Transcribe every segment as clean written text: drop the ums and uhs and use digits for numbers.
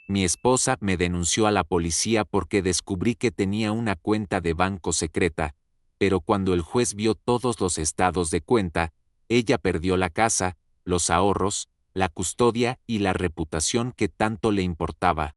Mi esposa me denunció a la policía porque descubrí que tenía una cuenta de banco secreta, pero cuando el juez vio todos los estados de cuenta, ella perdió la casa, los ahorros, la custodia y la reputación que tanto le importaba.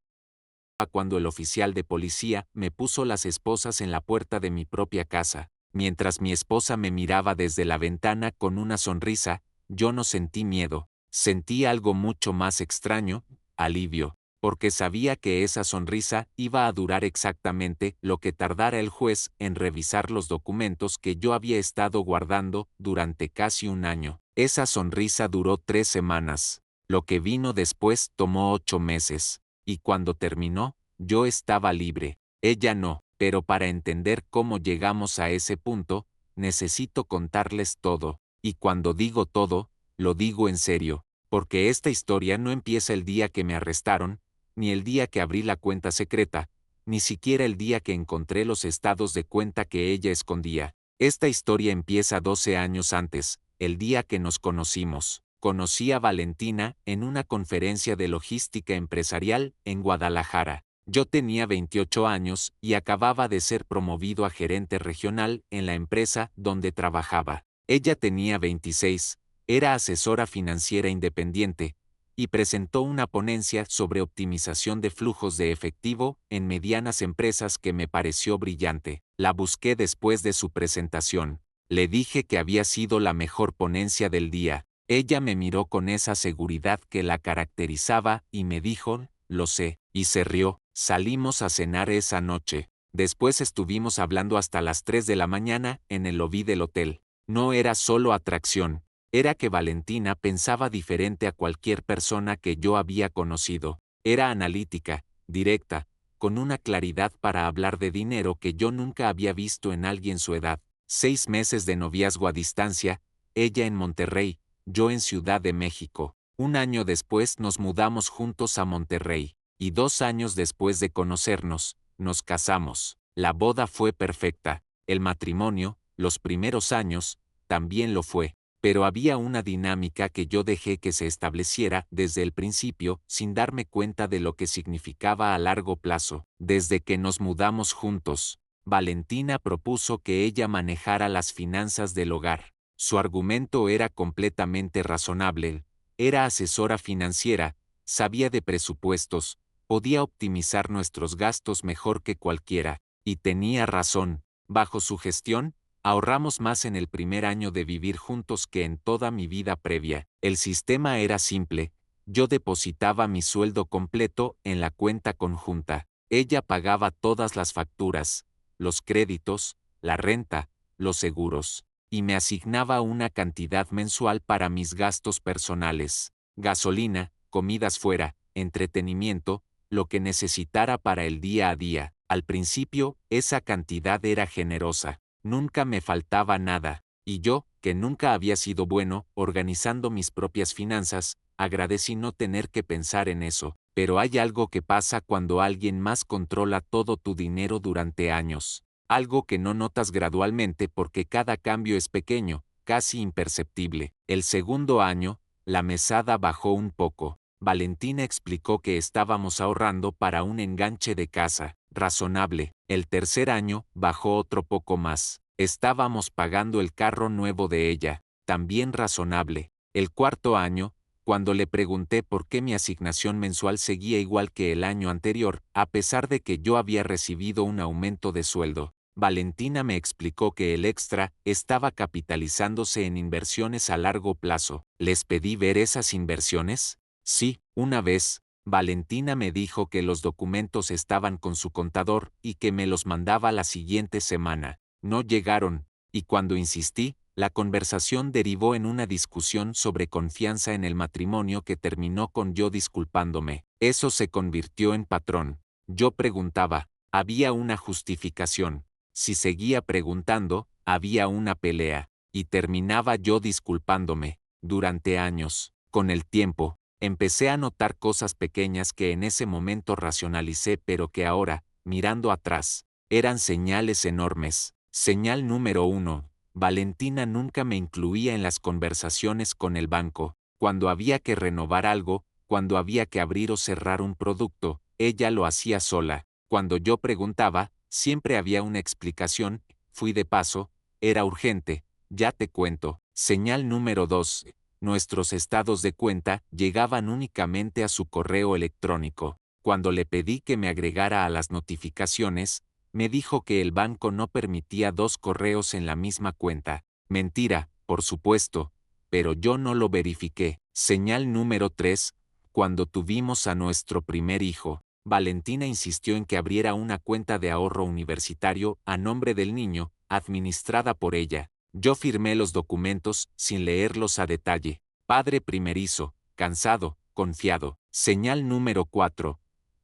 Cuando el oficial de policía me puso las esposas en la puerta de mi propia casa, mientras mi esposa me miraba desde la ventana con una sonrisa, yo no sentí miedo, sentí algo mucho más extraño, alivio, porque sabía que esa sonrisa iba a durar exactamente lo que tardara el juez en revisar los documentos que yo había estado guardando durante casi un año. Esa sonrisa duró 3 semanas. Lo que vino después tomó 8 meses. Y cuando terminó, yo estaba libre, ella no, pero para entender cómo llegamos a ese punto, necesito contarles todo, y cuando digo todo, lo digo en serio, porque esta historia no empieza el día que me arrestaron, ni el día que abrí la cuenta secreta, ni siquiera el día que encontré los estados de cuenta que ella escondía. Esta historia empieza 12 años antes, el día que nos conocimos. Conocí a Valentina en una conferencia de logística empresarial en Guadalajara. Yo tenía 28 años y acababa de ser promovido a gerente regional en la empresa donde trabajaba. Ella tenía 26, era asesora financiera independiente, y presentó una ponencia sobre optimización de flujos de efectivo en medianas empresas que me pareció brillante. La busqué después de su presentación. Le dije que había sido la mejor ponencia del día. Ella me miró con esa seguridad que la caracterizaba y me dijo, lo sé, y se rió. Salimos a cenar esa noche. Después estuvimos hablando hasta las 3 de la mañana en el lobby del hotel. No era solo atracción, era que Valentina pensaba diferente a cualquier persona que yo había conocido. Era analítica, directa, con una claridad para hablar de dinero que yo nunca había visto en alguien su edad. 6 meses de noviazgo a distancia, ella en Monterrey, yo en Ciudad de México. Un año después nos mudamos juntos a Monterrey, y 2 años después de conocernos, nos casamos. La boda fue perfecta, el matrimonio, los primeros años, también lo fue, pero había una dinámica que yo dejé que se estableciera desde el principio sin darme cuenta de lo que significaba a largo plazo. Desde que nos mudamos juntos, Valentina propuso que ella manejara las finanzas del hogar. Su argumento era completamente razonable. Era asesora financiera, sabía de presupuestos, podía optimizar nuestros gastos mejor que cualquiera, y tenía razón. Bajo su gestión, ahorramos más en el primer año de vivir juntos que en toda mi vida previa. El sistema era simple. Yo depositaba mi sueldo completo en la cuenta conjunta. Ella pagaba todas las facturas, los créditos, la renta, los seguros, y me asignaba una cantidad mensual para mis gastos personales, gasolina, comidas fuera, entretenimiento, lo que necesitara para el día a día. Al principio, esa cantidad era generosa, nunca me faltaba nada, y yo, que nunca había sido bueno organizando mis propias finanzas, agradecí no tener que pensar en eso. Pero hay algo que pasa cuando alguien más controla todo tu dinero durante años. Algo que no notas gradualmente porque cada cambio es pequeño, casi imperceptible. El segundo año, la mesada bajó un poco. Valentina explicó que estábamos ahorrando para un enganche de casa, razonable. El tercer año, bajó otro poco más. Estábamos pagando el carro nuevo de ella, también razonable. El cuarto año, cuando le pregunté por qué mi asignación mensual seguía igual que el año anterior, a pesar de que yo había recibido un aumento de sueldo, Valentina me explicó que el extra estaba capitalizándose en inversiones a largo plazo. ¿Les pedí ver esas inversiones? Sí, una vez, Valentina me dijo que los documentos estaban con su contador y que me los mandaba la siguiente semana. No llegaron, y cuando insistí, la conversación derivó en una discusión sobre confianza en el matrimonio que terminó con yo disculpándome. Eso se convirtió en patrón. Yo preguntaba, había una justificación. Si seguía preguntando, había una pelea, y terminaba yo disculpándome. Durante años, con el tiempo, empecé a notar cosas pequeñas que en ese momento racionalicé pero que ahora, mirando atrás, eran señales enormes. Señal número 1. Valentina nunca me incluía en las conversaciones con el banco. Cuando había que renovar algo, Cuando había que abrir o cerrar un producto, ella lo hacía sola. Cuando yo preguntaba, siempre había una explicación. Fui de paso, era urgente, ya te cuento. Señal número 2. Nuestros estados de cuenta llegaban únicamente a su correo electrónico. Cuando le pedí que me agregara a las notificaciones, me dijo que el banco no permitía dos correos en la misma cuenta. Mentira, por supuesto, pero yo no lo verifiqué. Señal número 3. Cuando tuvimos a nuestro primer hijo, Valentina insistió en que abriera una cuenta de ahorro universitario a nombre del niño, administrada por ella. Yo firmé los documentos sin leerlos a detalle. Padre primerizo, cansado, confiado. Señal número 4.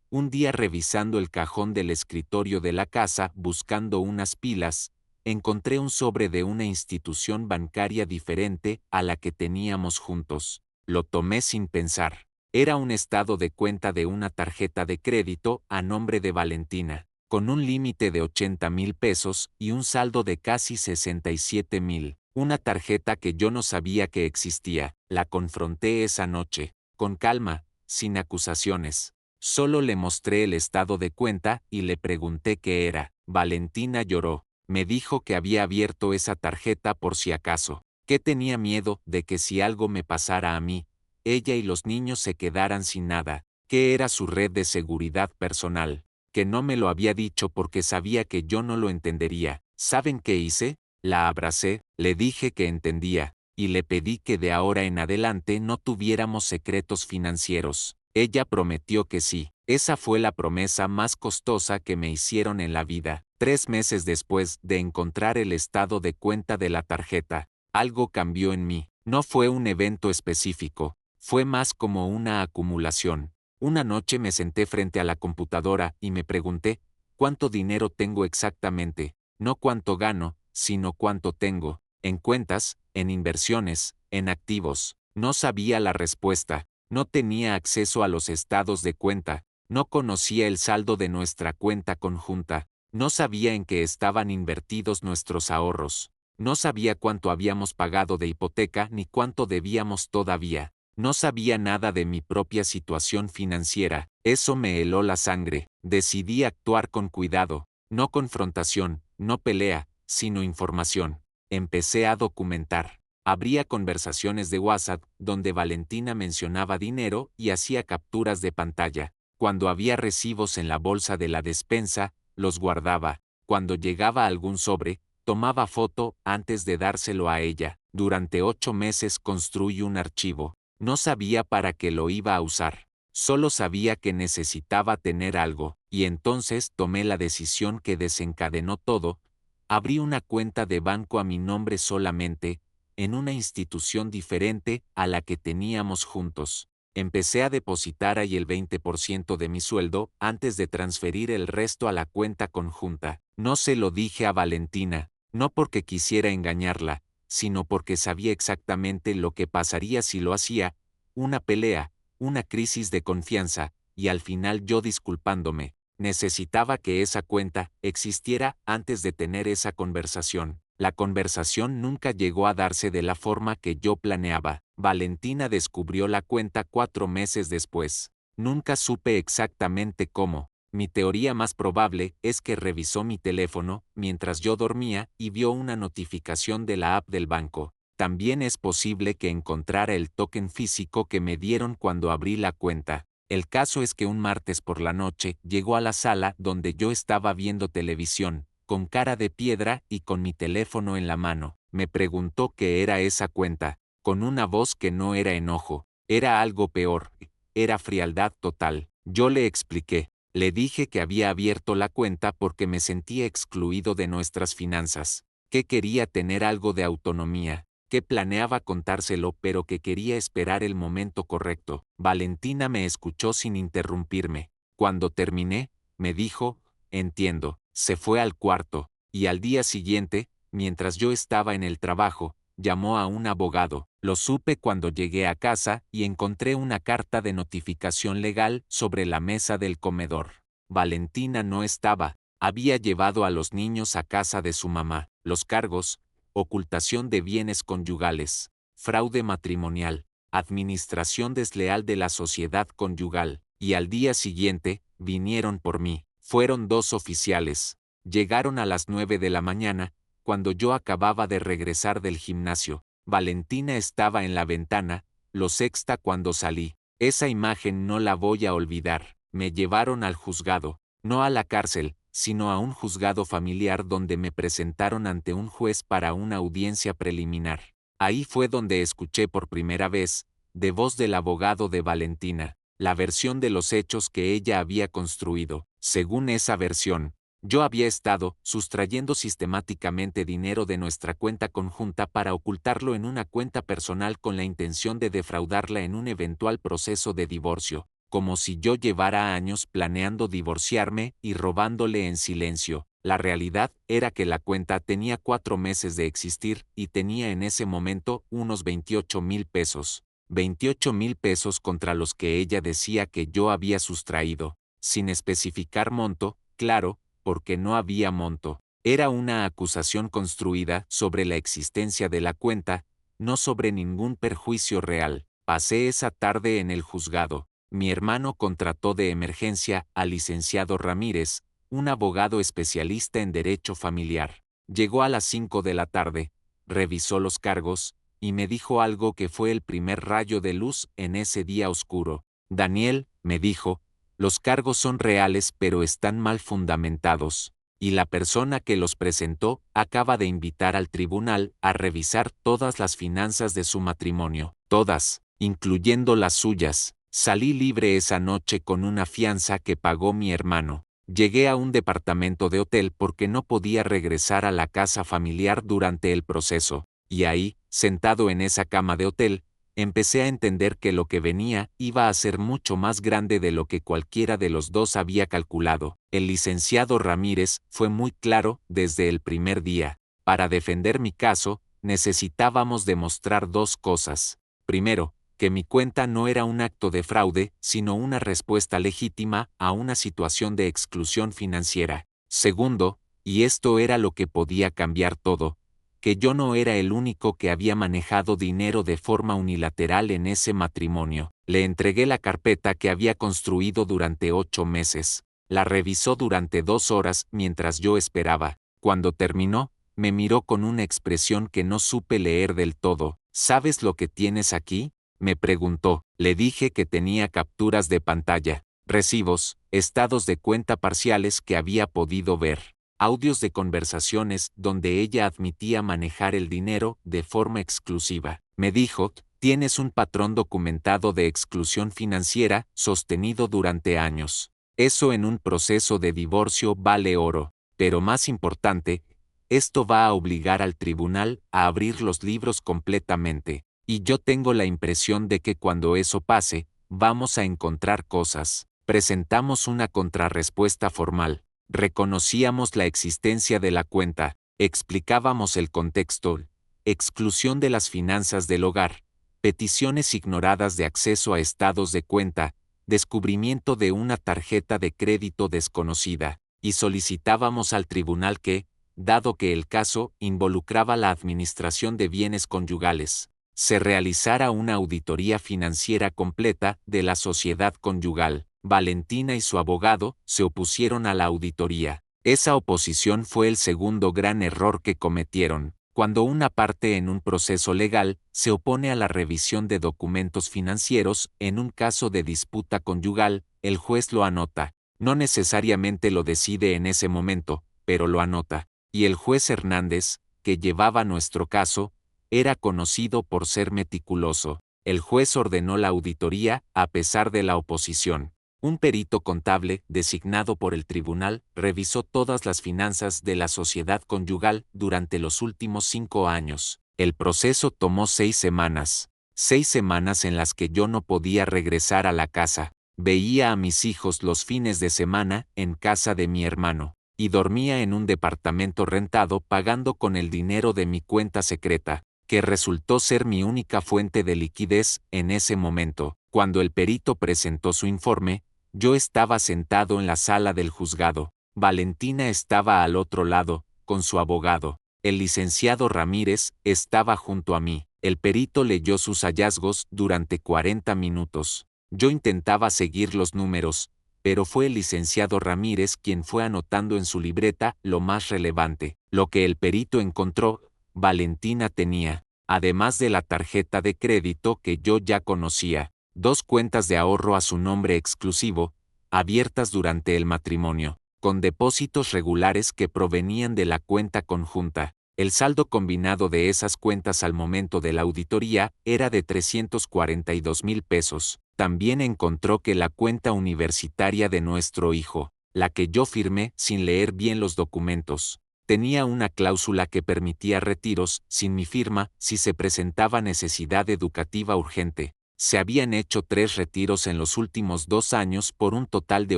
Un día revisando el cajón del escritorio de la casa buscando unas pilas, encontré un sobre de una institución bancaria diferente a la que teníamos juntos. Lo tomé sin pensar. Era un estado de cuenta de una tarjeta de crédito a nombre de Valentina, con un límite de 80,000 pesos y un saldo de casi 67,000. Una tarjeta que yo no sabía que existía. La confronté esa noche, con calma, sin acusaciones. Solo le mostré el estado de cuenta y le pregunté qué era. Valentina lloró. Me dijo que había abierto esa tarjeta por si acaso, que tenía miedo de que si algo me pasara a mí, ella y los niños se quedaran sin nada, que era su red de seguridad personal, que no me lo había dicho porque sabía que yo no lo entendería. ¿Saben qué hice? La abracé, le dije que entendía, y le pedí que de ahora en adelante no tuviéramos secretos financieros. Ella prometió que sí. Esa fue la promesa más costosa que me hicieron en la vida. 3 meses después de encontrar el estado de cuenta de la tarjeta, algo cambió en mí. No fue un evento específico, fue más como una acumulación. Una noche me senté frente a la computadora y me pregunté, ¿cuánto dinero tengo exactamente? No cuánto gano, sino cuánto tengo. En cuentas, en inversiones, en activos. No sabía la respuesta. No tenía acceso a los estados de cuenta, no conocía el saldo de nuestra cuenta conjunta, no sabía en qué estaban invertidos nuestros ahorros, no sabía cuánto habíamos pagado de hipoteca ni cuánto debíamos todavía, no sabía nada de mi propia situación financiera. Eso me heló la sangre. Decidí actuar con cuidado, no confrontación, no pelea, sino información. Empecé a documentar. Habría conversaciones de WhatsApp donde Valentina mencionaba dinero y hacía capturas de pantalla. Cuando había recibos en la bolsa de la despensa, los guardaba. Cuando llegaba algún sobre, tomaba foto antes de dárselo a ella. Durante 8 meses construí un archivo. No sabía para qué lo iba a usar. Solo sabía que necesitaba tener algo, y entonces tomé la decisión que desencadenó todo. Abrí una cuenta de banco a mi nombre solamente, en una institución diferente a la que teníamos juntos. Empecé a depositar ahí el 20% de mi sueldo antes de transferir el resto a la cuenta conjunta. No se lo dije a Valentina, no porque quisiera engañarla, sino porque sabía exactamente lo que pasaría si lo hacía, una pelea, una crisis de confianza, y al final yo disculpándome. Necesitaba que esa cuenta existiera antes de tener esa conversación. La conversación nunca llegó a darse de la forma que yo planeaba. Valentina descubrió la cuenta 4 meses después. Nunca supe exactamente cómo. Mi teoría más probable es que revisó mi teléfono mientras yo dormía y vio una notificación de la app del banco. También es posible que encontrara el token físico que me dieron cuando abrí la cuenta. El caso es que un martes por la noche llegó a la sala donde yo estaba viendo televisión, con cara de piedra y con mi teléfono en la mano. Me preguntó qué era esa cuenta, con una voz que no era enojo, era algo peor, era frialdad total. Yo le expliqué, le dije que había abierto la cuenta porque me sentía excluido de nuestras finanzas, que quería tener algo de autonomía, que planeaba contárselo pero que quería esperar el momento correcto. Valentina me escuchó sin interrumpirme. Cuando terminé, me dijo, entiendo. Se fue al cuarto, y al día siguiente, mientras yo estaba en el trabajo, llamó a un abogado. Lo supe cuando llegué a casa y encontré una carta de notificación legal sobre la mesa del comedor. Valentina no estaba, había llevado a los niños a casa de su mamá. Los cargos: ocultación de bienes conyugales, fraude matrimonial, administración desleal de la sociedad conyugal, y al día siguiente, vinieron por mí. Fueron 2 oficiales. Llegaron a las 9 de la mañana, cuando yo acababa de regresar del gimnasio. Valentina estaba en la ventana, lo sexta cuando salí. Esa imagen no la voy a olvidar. Me llevaron al juzgado, no a la cárcel, sino a un juzgado familiar donde me presentaron ante un juez para una audiencia preliminar. Ahí fue donde escuché por primera vez, de voz del abogado de Valentina, la versión de los hechos que ella había construido. Según esa versión, yo había estado sustrayendo sistemáticamente dinero de nuestra cuenta conjunta para ocultarlo en una cuenta personal con la intención de defraudarla en un eventual proceso de divorcio, como si yo llevara años planeando divorciarme y robándole en silencio. La realidad era que la cuenta tenía 4 meses de existir y tenía en ese momento unos 28,000 pesos. 28,000 pesos contra los que ella decía que yo había sustraído, sin especificar monto, claro, porque no había monto. Era una acusación construida sobre la existencia de la cuenta, no sobre ningún perjuicio real. Pasé esa tarde en el juzgado. Mi hermano contrató de emergencia al licenciado Ramírez, un abogado especialista en derecho familiar. Llegó a las 5 de la tarde, revisó los cargos, y me dijo algo que fue el primer rayo de luz en ese día oscuro. Daniel, me dijo, los cargos son reales pero están mal fundamentados, y la persona que los presentó acaba de invitar al tribunal a revisar todas las finanzas de su matrimonio, todas, incluyendo las suyas. Salí libre esa noche con una fianza que pagó mi hermano. Llegué a un departamento de hotel porque no podía regresar a la casa familiar durante el proceso, y ahí, sentado en esa cama de hotel, empecé a entender que lo que venía iba a ser mucho más grande de lo que cualquiera de los dos había calculado. El licenciado Ramírez fue muy claro desde el primer día. Para defender mi caso, necesitábamos demostrar 2 cosas. Primero, que mi cuenta no era un acto de fraude, sino una respuesta legítima a una situación de exclusión financiera. Segundo, y esto era lo que podía cambiar todo, que yo no era el único que había manejado dinero de forma unilateral en ese matrimonio. Le entregué la carpeta que había construido durante 8 meses. La revisó durante 2 horas mientras yo esperaba. Cuando terminó, me miró con una expresión que no supe leer del todo. ¿Sabes lo que tienes aquí?, me preguntó. Le dije que tenía capturas de pantalla, recibos, estados de cuenta parciales que había podido ver, audios de conversaciones donde ella admitía manejar el dinero de forma exclusiva. Me dijo, tienes un patrón documentado de exclusión financiera sostenido durante años. Eso en un proceso de divorcio vale oro, pero más importante, esto va a obligar al tribunal a abrir los libros completamente. Y yo tengo la impresión de que cuando eso pase, vamos a encontrar cosas. Presentamos una contrarrespuesta formal. Reconocíamos la existencia de la cuenta, explicábamos el contexto, exclusión de las finanzas del hogar, peticiones ignoradas de acceso a estados de cuenta, descubrimiento de una tarjeta de crédito desconocida, y solicitábamos al tribunal que, dado que el caso involucraba la administración de bienes conyugales, se realizara una auditoría financiera completa de la sociedad conyugal. Valentina y su abogado se opusieron a la auditoría. Esa oposición fue el segundo gran error que cometieron. Cuando una parte en un proceso legal se opone a la revisión de documentos financieros en un caso de disputa conyugal, el juez lo anota. No necesariamente lo decide en ese momento, pero lo anota. Y el juez Hernández, que llevaba nuestro caso, era conocido por ser meticuloso. El juez ordenó la auditoría a pesar de la oposición. Un perito contable, designado por el tribunal, revisó todas las finanzas de la sociedad conyugal durante los últimos 5 años. El proceso tomó 6 semanas. 6 semanas en las que yo no podía regresar a la casa. Veía a mis hijos los fines de semana en casa de mi hermano, y dormía en un departamento rentado pagando con el dinero de mi cuenta secreta, que resultó ser mi única fuente de liquidez en ese momento. Cuando el perito presentó su informe, yo estaba sentado en la sala del juzgado. Valentina estaba al otro lado, con su abogado. El licenciado Ramírez estaba junto a mí. El perito leyó sus hallazgos durante 40 minutos. Yo intentaba seguir los números, pero fue el licenciado Ramírez quien fue anotando en su libreta lo más relevante. Lo que el perito encontró, Valentina tenía, además de la tarjeta de crédito que yo ya conocía, 2 cuentas de ahorro a su nombre exclusivo, abiertas durante el matrimonio, con depósitos regulares que provenían de la cuenta conjunta. El saldo combinado de esas cuentas al momento de la auditoría era de 342,000 pesos. También encontró que la cuenta universitaria de nuestro hijo, la que yo firmé sin leer bien los documentos, tenía una cláusula que permitía retiros sin mi firma si se presentaba necesidad educativa urgente. Se habían hecho 3 retiros en los últimos 2 años por un total de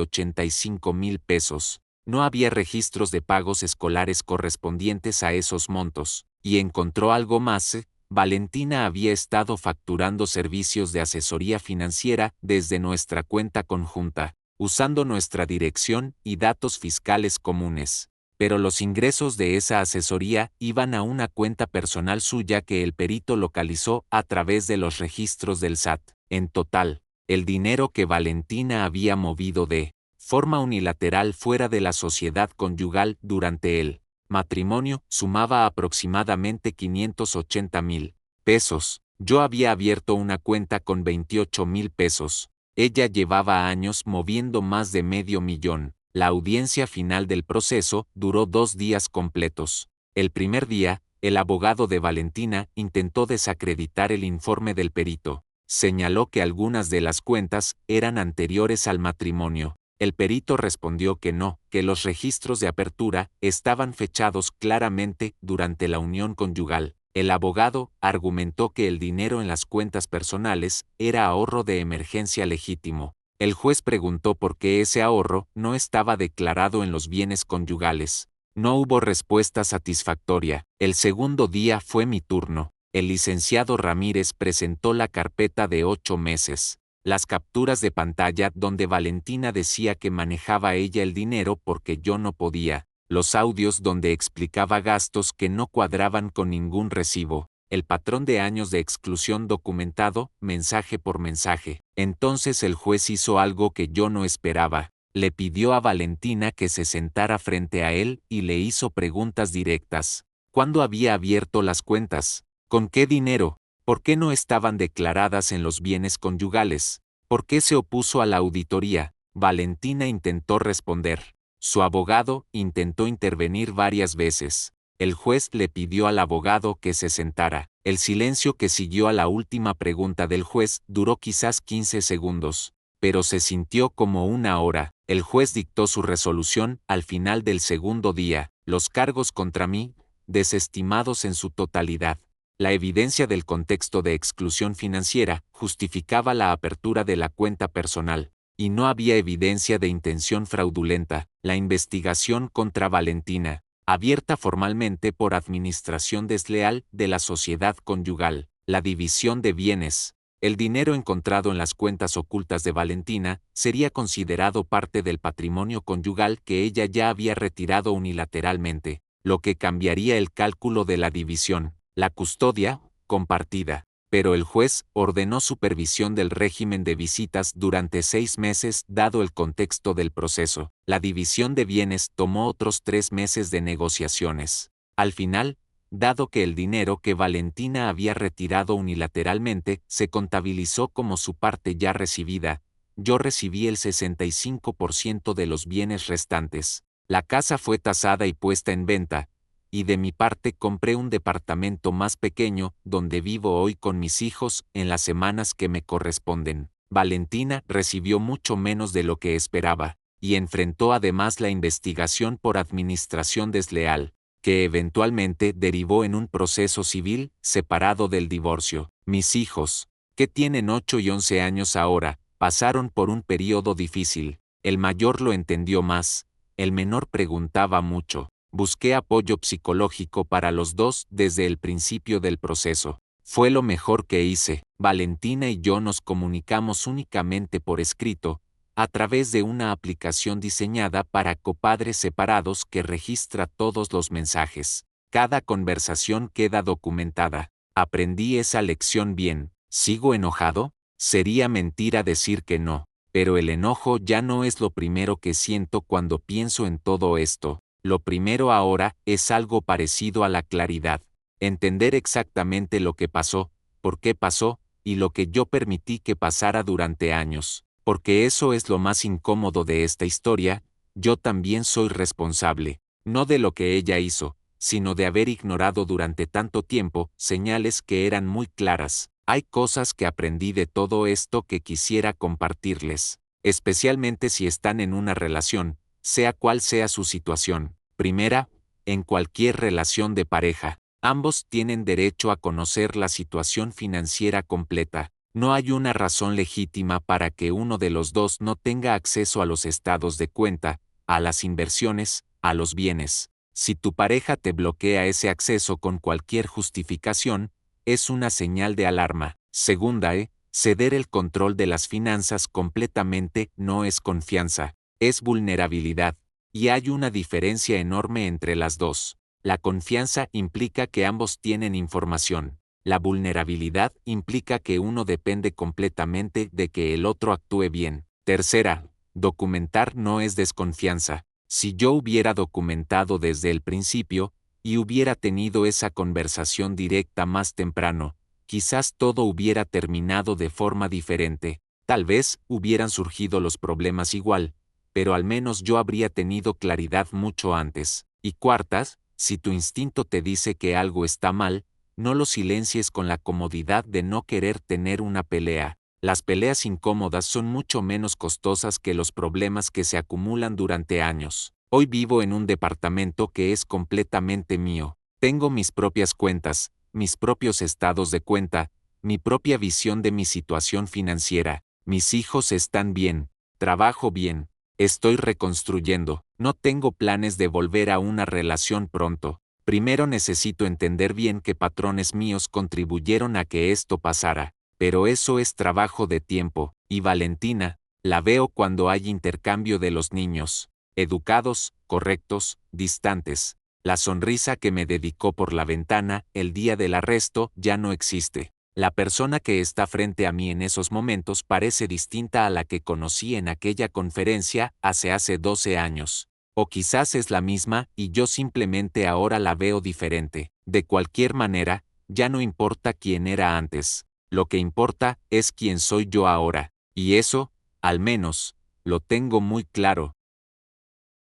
85,000 pesos. No había registros de pagos escolares correspondientes a esos montos, y encontró algo más. Valentina había estado facturando servicios de asesoría financiera desde nuestra cuenta conjunta, usando nuestra dirección y datos fiscales comunes. Pero los ingresos de esa asesoría iban a una cuenta personal suya que el perito localizó a través de los registros del SAT. En total, el dinero que Valentina había movido de forma unilateral fuera de la sociedad conyugal durante el matrimonio sumaba aproximadamente 580,000 pesos. Yo había abierto una cuenta con 28,000 pesos. Ella llevaba años moviendo más de medio millón. La audiencia final del proceso duró 2 días completos. El primer día, el abogado de Valentina intentó desacreditar el informe del perito. Señaló que algunas de las cuentas eran anteriores al matrimonio. El perito respondió que no, que los registros de apertura estaban fechados claramente durante la unión conyugal. El abogado argumentó que el dinero en las cuentas personales era ahorro de emergencia legítimo. El juez preguntó por qué ese ahorro no estaba declarado en los bienes conyugales. No hubo respuesta satisfactoria. El segundo día fue mi turno. El licenciado Ramírez presentó la carpeta de 8 meses. Las capturas de pantalla donde Valentina decía que manejaba ella el dinero porque yo no podía, los audios donde explicaba gastos que no cuadraban con ningún recibo, el patrón de años de exclusión documentado, mensaje por mensaje. Entonces el juez hizo algo que yo no esperaba. Le pidió a Valentina que se sentara frente a él y le hizo preguntas directas. ¿Cuándo había abierto las cuentas? ¿Con qué dinero? ¿Por qué no estaban declaradas en los bienes conyugales? ¿Por qué se opuso a la auditoría? Valentina intentó responder. Su abogado intentó intervenir varias veces. El juez le pidió al abogado que se sentara. El silencio que siguió a la última pregunta del juez duró quizás 15 segundos, pero se sintió como una hora. El juez dictó su resolución al final del segundo día. Los cargos contra mí, desestimados en su totalidad. La evidencia del contexto de exclusión financiera justificaba la apertura de la cuenta personal, y no había evidencia de intención fraudulenta. La investigación contra Valentina, abierta formalmente por administración desleal de la sociedad conyugal, la división de bienes. El dinero encontrado en las cuentas ocultas de Valentina sería considerado parte del patrimonio conyugal que ella ya había retirado unilateralmente, lo que cambiaría el cálculo de la división. La custodia, compartida, pero el juez ordenó supervisión del régimen de visitas durante 6 meses dado el contexto del proceso. La división de bienes tomó otros 3 meses de negociaciones. Al final, dado que el dinero que Valentina había retirado unilateralmente se contabilizó como su parte ya recibida, yo recibí el 65% de los bienes restantes. La casa fue tasada y puesta en venta, y de mi parte compré un departamento más pequeño donde vivo hoy con mis hijos en las semanas que me corresponden. Valentina recibió mucho menos de lo que esperaba, y enfrentó además la investigación por administración desleal, que eventualmente derivó en un proceso civil separado del divorcio. Mis hijos, que tienen 8 y 11 años ahora, pasaron por un periodo difícil. El mayor lo entendió más, el menor preguntaba mucho. Busqué apoyo psicológico para los dos desde el principio del proceso. Fue lo mejor que hice. Valentina y yo nos comunicamos únicamente por escrito, a través de una aplicación diseñada para copadres separados que registra todos los mensajes. Cada conversación queda documentada. Aprendí esa lección bien. ¿Sigo enojado? Sería mentira decir que no. Pero el enojo ya no es lo primero que siento cuando pienso en todo esto. Lo primero ahora es algo parecido a la claridad. Entender exactamente lo que pasó, por qué pasó, y lo que yo permití que pasara durante años. Porque eso es lo más incómodo de esta historia, yo también soy responsable, no de lo que ella hizo, sino de haber ignorado durante tanto tiempo señales que eran muy claras. Hay cosas que aprendí de todo esto que quisiera compartirles, especialmente si están en una relación, sea cual sea su situación. Primera, en cualquier relación de pareja, ambos tienen derecho a conocer la situación financiera completa. No hay una razón legítima para que uno de los dos no tenga acceso a los estados de cuenta, a las inversiones, a los bienes. Si tu pareja te bloquea ese acceso con cualquier justificación, es una señal de alarma. Segunda, ceder el control de las finanzas completamente no es confianza, es vulnerabilidad. Y hay una diferencia enorme entre las dos. La confianza implica que ambos tienen información. La vulnerabilidad implica que uno depende completamente de que el otro actúe bien. Tercera, documentar no es desconfianza. Si yo hubiera documentado desde el principio, y hubiera tenido esa conversación directa más temprano, quizás todo hubiera terminado de forma diferente. Tal vez hubieran surgido los problemas igual, pero al menos yo habría tenido claridad mucho antes. Y cuartas, si tu instinto te dice que algo está mal, no lo silencies con la comodidad de no querer tener una pelea. Las peleas incómodas son mucho menos costosas que los problemas que se acumulan durante años. Hoy vivo en un departamento que es completamente mío. Tengo mis propias cuentas, mis propios estados de cuenta, mi propia visión de mi situación financiera. Mis hijos están bien, trabajo bien, estoy reconstruyendo. No tengo planes de volver a una relación pronto. Primero necesito entender bien qué patrones míos contribuyeron a que esto pasara. Pero eso es trabajo de tiempo, y Valentina, la veo cuando hay intercambio de los niños, educados, correctos, distantes. La sonrisa que me dedicó por la ventana el día del arresto ya no existe. La persona que está frente a mí en esos momentos parece distinta a la que conocí en aquella conferencia hace 12 años. O quizás es la misma y yo simplemente ahora la veo diferente. De cualquier manera, ya no importa quién era antes. Lo que importa es quién soy yo ahora, y eso, al menos, lo tengo muy claro.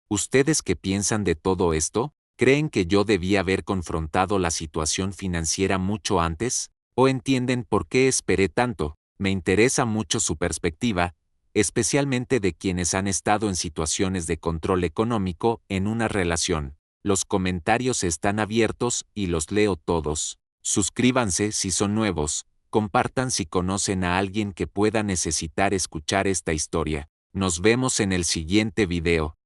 ¿Ustedes qué piensan de todo esto? ¿Creen que yo debía haber confrontado la situación financiera mucho antes? ¿O entienden por qué esperé tanto? Me interesa mucho su perspectiva, especialmente de quienes han estado en situaciones de control económico en una relación. Los comentarios están abiertos y los leo todos. Suscríbanse si son nuevos. Compartan si conocen a alguien que pueda necesitar escuchar esta historia. Nos vemos en el siguiente video.